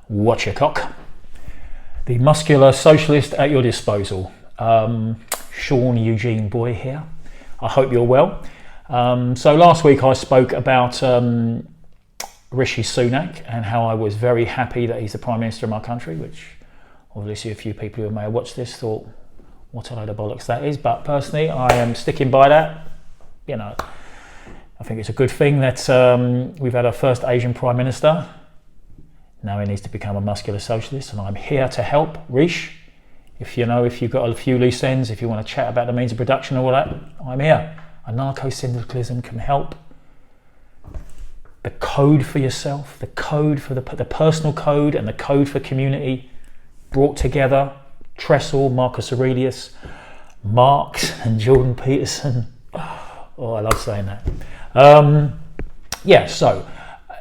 Watch your cock. The muscular socialist at your disposal. Sean Eugene Boy here. I hope you're well. So last week I spoke about Rishi Sunak and how I was very happy that he's the Prime Minister of my country, which obviously a few people who may have watched this thought, what a load of bollocks that is. But personally, I am sticking by that. You know, I think it's a good thing that we've had our first Asian Prime Minister. Now he needs to become a muscular socialist, and I'm here to help. Rish, if you've got a few loose ends, if you want to chat about the means of production and all that, I'm here. Anarcho-syndicalism can help. The code for yourself, the code for the personal code and the code for community brought together. Tressel, Marcus Aurelius, Marx and Jordan Peterson. Oh, I love saying that.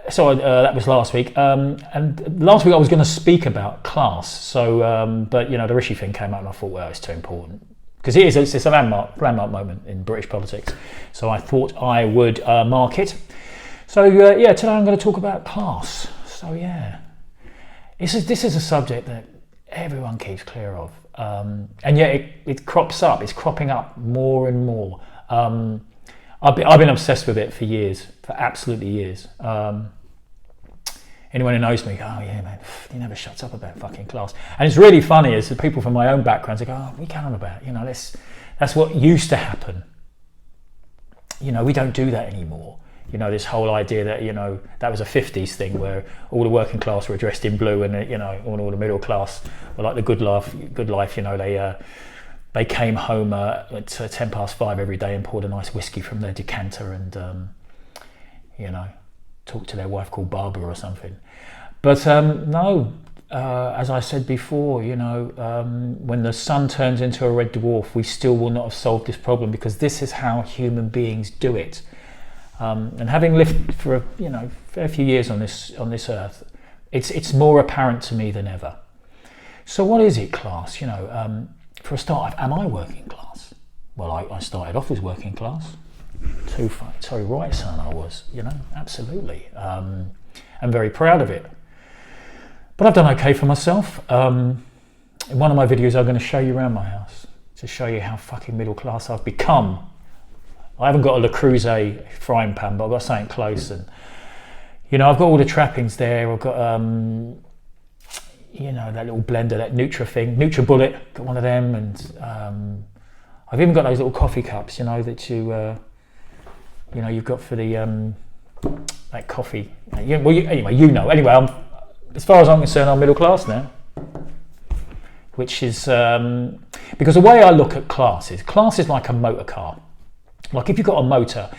So that was last week, and last week I was going to speak about class. So, but the Rishi thing came out, and I thought, well, it's too important because it's a landmark moment in British politics. So I thought I would mark it. So today I'm going to talk about class. So this is a subject that everyone keeps clear of, and yet it crops up. It's cropping up more and more. I've been obsessed with it for years, for absolutely years. Anyone who knows me, oh yeah, man, he never shuts up about fucking class. And it's really funny is that people from my own backgrounds, they go, oh, we can't about, that's what used to happen. We don't do that anymore. This whole idea that, that was a 50s thing where all the working class were dressed in blue and, all the middle class were like the good life, they came home at 5:10 every day and poured a nice whiskey from their decanter and, talked to their wife called Barbara or something. But no, as I said before, when the sun turns into a red dwarf, we still will not have solved this problem because this is how human beings do it. And having lived for a fair few years on this earth, it's more apparent to me than ever. So what is it, class? For a start, am I working class? Well, I started off as working class. Too right, son, I was, absolutely. I'm very proud of it. But I've done okay for myself. In one of my videos, I'm going to show you around my house to show you how fucking middle class I've become. I haven't got a Le Creuset frying pan, but I've got something close. And, I've got all the trappings there. I've got, that little blender, that NutriBullet, got one of them. And I've even got those little coffee cups, that you've got for the that coffee. Anyway, as far as I'm concerned, I'm middle class now, which is because the way I look at class is like a motor car. Like if you've got a motor,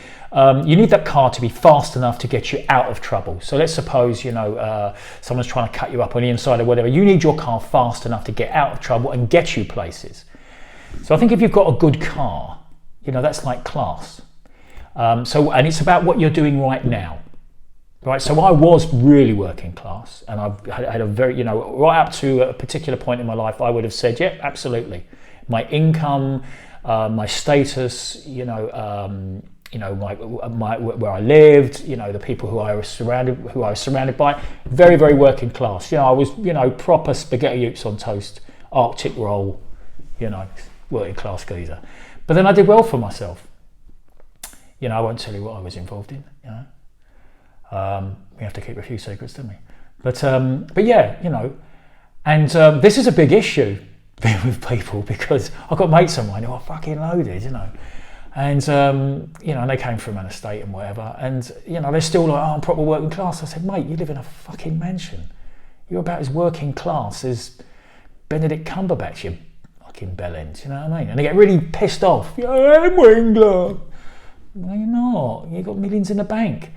you need that car to be fast enough to get you out of trouble. So let's suppose someone's trying to cut you up on the inside or whatever. You need your car fast enough to get out of trouble and get you places. So I think if you've got a good car, that's like class. And it's about what you're doing right now, right? So I was really working class, and I had a very, right up to a particular point in my life, I would have said, yeah, absolutely. My income, my status, where I lived, the people who I was surrounded by, very, very working class. I was, proper spaghetti oops on toast, Arctic roll, working class geezer. But then I did well for myself. I won't tell you what I was involved in. We have to keep a few secrets, don't we? But yeah, and this is a big issue with people because I've got mates of mine who are fucking loaded, and and they came from an estate and whatever, and they're still like, oh, I'm proper working class. I said, mate, you live in a fucking mansion. You're about as working class as Benedict Cumberbatch, you fucking bellend. You know what I mean? And they get really pissed off. Yeah, I'm working class. No, you're not. You've got millions in the bank.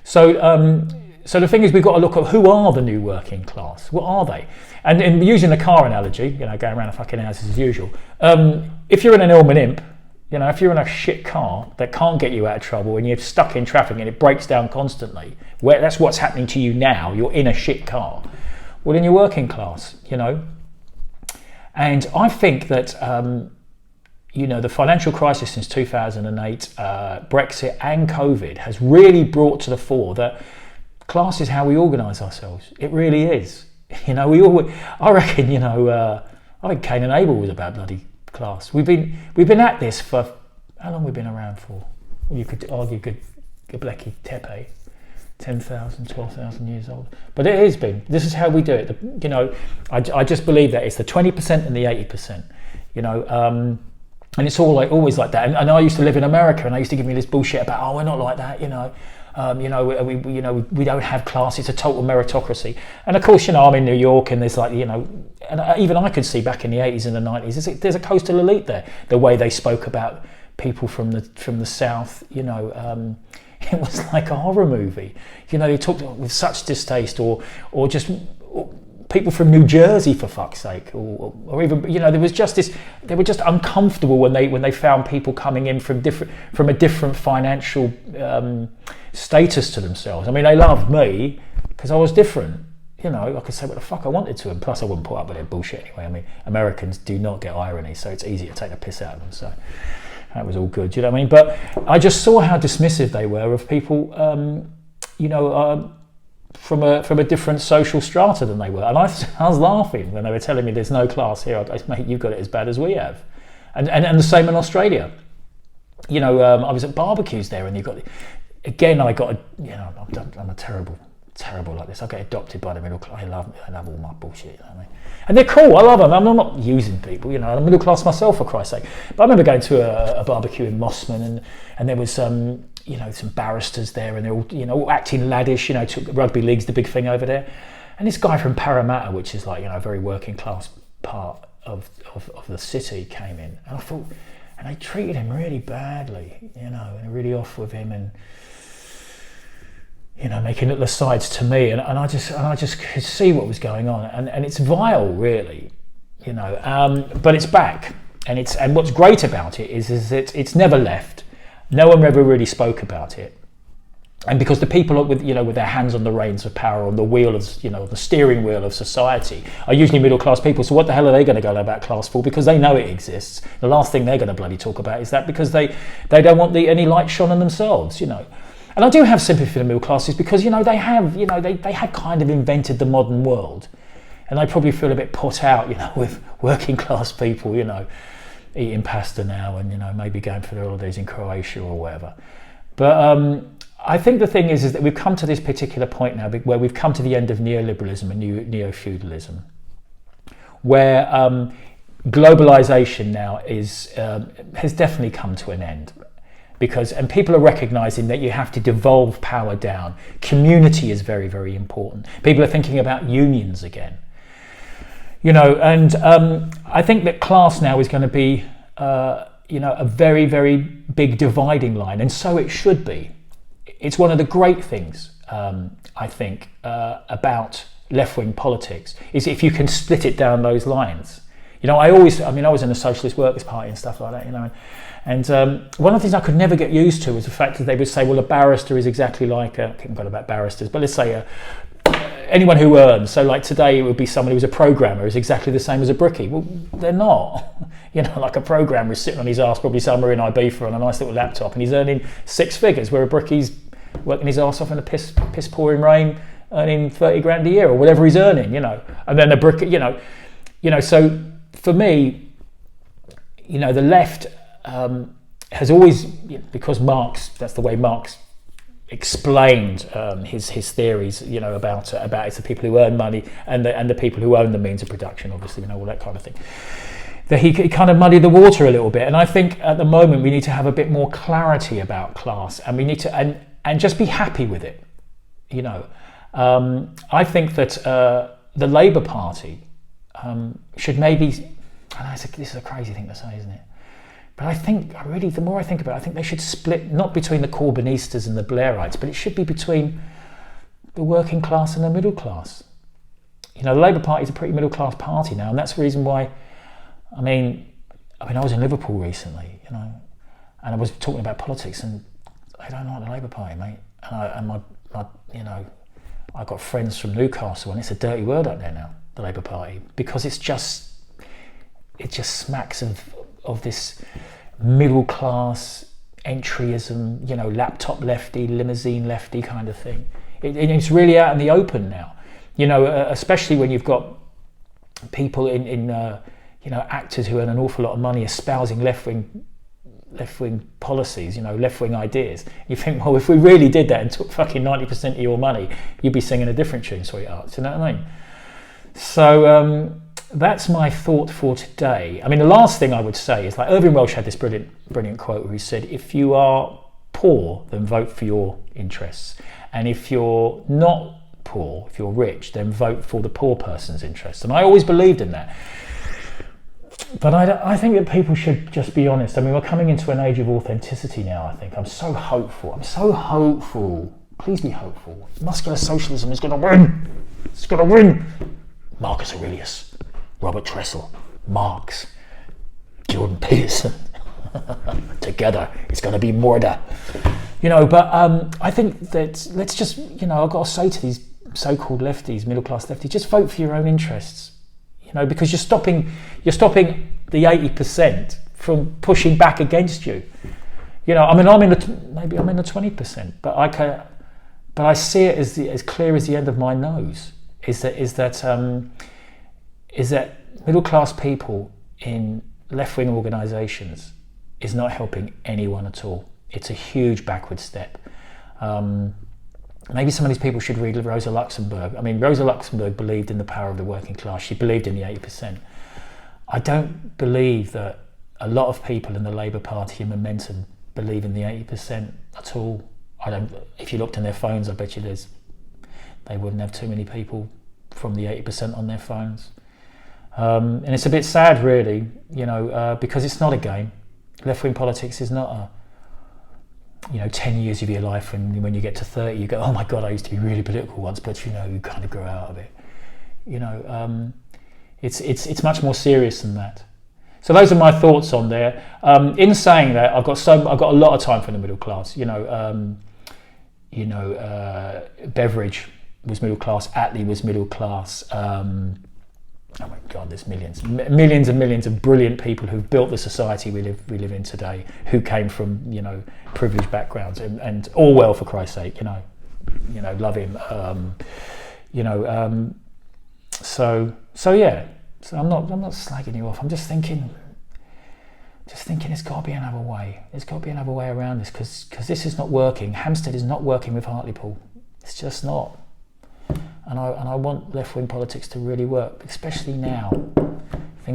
So the thing is, we've got to look at who are the new working class. What are they? And in using the car analogy, going around the fucking houses as usual. If you're in an Elman Imp, if you're in a shit car that can't get you out of trouble and you're stuck in traffic and it breaks down constantly, that's what's happening to you now. You're in a shit car. Well, then you're working class, And I think that the financial crisis since 2008, Brexit and COVID has really brought to the fore that class is how we organise ourselves. It really is. You know, we all. I reckon. You know, I think Cain and Abel was about bloody class. We've been at this for how long? We've been around for? Well, you could argue Göbekli Tepe, 10,000, 12,000 years old. But it has been. This is how we do it. You know, I just believe that it's the 20% and the 80%. You know, and it's always like that. And I used to live in America, and I used to give me this bullshit about, oh, we're not like that. You know. We don't have class. It's a total meritocracy. And of course, you know, I'm in New York, and there's like, you know, and even I could see back in the 80s and the 90s, there's a coastal elite there. The way they spoke about people from the South, you know, it was like a horror movie. You know, they talked with such distaste, or just people from New Jersey, for fuck's sake, or even, you know, there was just this. They were just uncomfortable when they found people coming in from a different financial status to themselves. I mean, they loved me because I was different. You know, I could say what the fuck I wanted to, and plus I wouldn't put up with their bullshit anyway. I mean, Americans do not get irony, so it's easy to take the piss out of them. So that was all good. You know what I mean? But I just saw how dismissive they were of people. You know. From a different social strata than they were, and I was laughing when they were telling me there's no class here. Mate, you've got it as bad as we have, and the same in Australia. You know, I was at barbecues there, and you got again. I got I'm a terrible like this. I get adopted by the middle class. I love all my bullshit. You know what I mean? And they're cool. I love them. I'm not using people. You know, I'm middle class myself, for Christ's sake. But I remember going to a barbecue in Mossman, and there was you know, some barristers there, and they're all, you know, all acting laddish. You know, rugby league's the big thing over there. And this guy from Parramatta, which is like, you know, a very working class part of the city, came in, and I thought, and they treated him really badly, you know, and really off with him, and you know, making little asides to me, and I just could see what was going on, and it's vile, really, you know. But it's back, and what's great about it is it's never left. No one ever really spoke about it, and because the people with their hands on the reins of power, on the wheel of, you know, the steering wheel of society, are usually middle class people. So what the hell are they going to go about class for? Because they know it exists. The last thing they're going to bloody talk about is that, because they don't want any light shone on themselves, you know. And I do have sympathy for the middle classes, because, you know, they had kind of invented the modern world, and they probably feel a bit put out, you know, with working class people, you know, eating pasta now, and, you know, maybe going for their holidays in Croatia or whatever. But I think the thing is that we've come to this particular point now where we've come to the end of neoliberalism and neo-feudalism, where globalization now has definitely come to an end, and people are recognizing that you have to devolve power down. Community is very, very important. People are thinking about unions again. You know, and I think that class now is going to be, you know, a very, very big dividing line, and so it should be. It's one of the great things, I think, about left-wing politics, is if you can split it down those lines. You know, I was in the Socialist Workers' Party and stuff like that, you know, and one of the things I could never get used to was the fact that they would say, well, a barrister is exactly like I can't go about barristers, but let's say anyone who earns. So like today it would be someone who's a programmer is exactly the same as a brickie. Well, they're not. You know, like a programmer is sitting on his ass probably somewhere in Ibiza on a nice little laptop, and he's earning 6 figures, where a brickie's working his ass off in the piss pouring rain, earning 30 grand a year or whatever he's earning, you know. And then the brick, you know, so for me, you know, the left has always, because Marx, that's the way Marx explained his theories, you know, about it's the people who earn money and the people who own the means of production, obviously, you know, all that kind of thing. That he kind of muddied the water a little bit, and I think at the moment we need to have a bit more clarity about class, and we need to and just be happy with it, you know. I think that the Labour Party should maybe, I know this is a crazy thing to say, isn't it? But I think, the more I think about it, I think they should split, not between the Corbynistas and the Blairites, but it should be between the working class and the middle class. You know, the Labour Party is a pretty middle class party now, and that's the reason why, I mean, I was in Liverpool recently, you know, and I was talking about politics, and I don't like the Labour Party, mate. And my you know, I've got friends from Newcastle, and it's a dirty word up there now, the Labour Party, because it just smacks of this middle class entryism, you know, laptop lefty, limousine lefty kind of thing. It's really out in the open now. Especially when you've got people in actors who earn an awful lot of money espousing left-wing policies, left-wing ideas. You think, well, if we really did that and took fucking 90% of your money, you'd be singing a different tune, sweetheart. You know what I mean? So that's my thought for today. I mean, the last thing I would say is, like, Irving Welsh had this brilliant quote where he said, if you are poor, then vote for your interests. And if you're not poor, if you're rich, then vote for the poor person's interests. And I always believed in that. But I think that people should just be honest. I mean, we're coming into an age of authenticity now, I think. I'm so hopeful. Please be hopeful. Muscular socialism is going to win. It's going to win. Marcus Aurelius, Robert Tressel, Marx, Jordan Peterson. Together, it's going to be murder. But I think that let's just, I've got to say to these so-called lefties, middle-class lefties, just vote for your own interests. Because you're stopping the 80% from pushing back against you. I'm in the 20%, but I see it as clear as the end of my nose. Is that middle-class people in left-wing organisations is not helping anyone at all. It's a huge backward step. Maybe some of these people should read Rosa Luxemburg. I mean, Rosa Luxemburg believed in the power of the working class. She believed in the 80%. I don't believe that a lot of people in the Labour Party and Momentum believe in the 80% at all. If you looked in their phones, I bet you they wouldn't have too many people from the 80% on their phones. And it's a bit sad, really, because it's not a game. Left-wing politics is not a 10 years of your life, and when you get to 30 you go, oh my god, I used to be really political once, but you kind of grow out of it. It's much more serious than that. So those are my thoughts on there. In saying that, I've got a lot of time for the middle class. Beveridge was middle class, Attlee was middle class. Oh my God, there's millions and millions of brilliant people who've built the society we live in today, who came from privileged backgrounds, and Orwell, for Christ's sake, love him. So yeah. So I'm not slagging you off. I'm just thinking there's got to be another way. There's got to be another way around this, because this is not working. Hampstead is not working with Hartlepool. It's just not. And I want left-wing politics to really work, especially now. I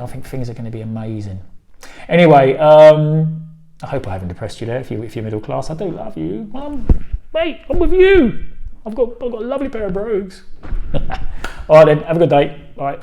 think things are going to be amazing. Anyway, I hope I haven't depressed you there. If you're middle class, I do love you, mate. I'm with you. I've got a lovely pair of brogues. All right then, have a good day. Bye.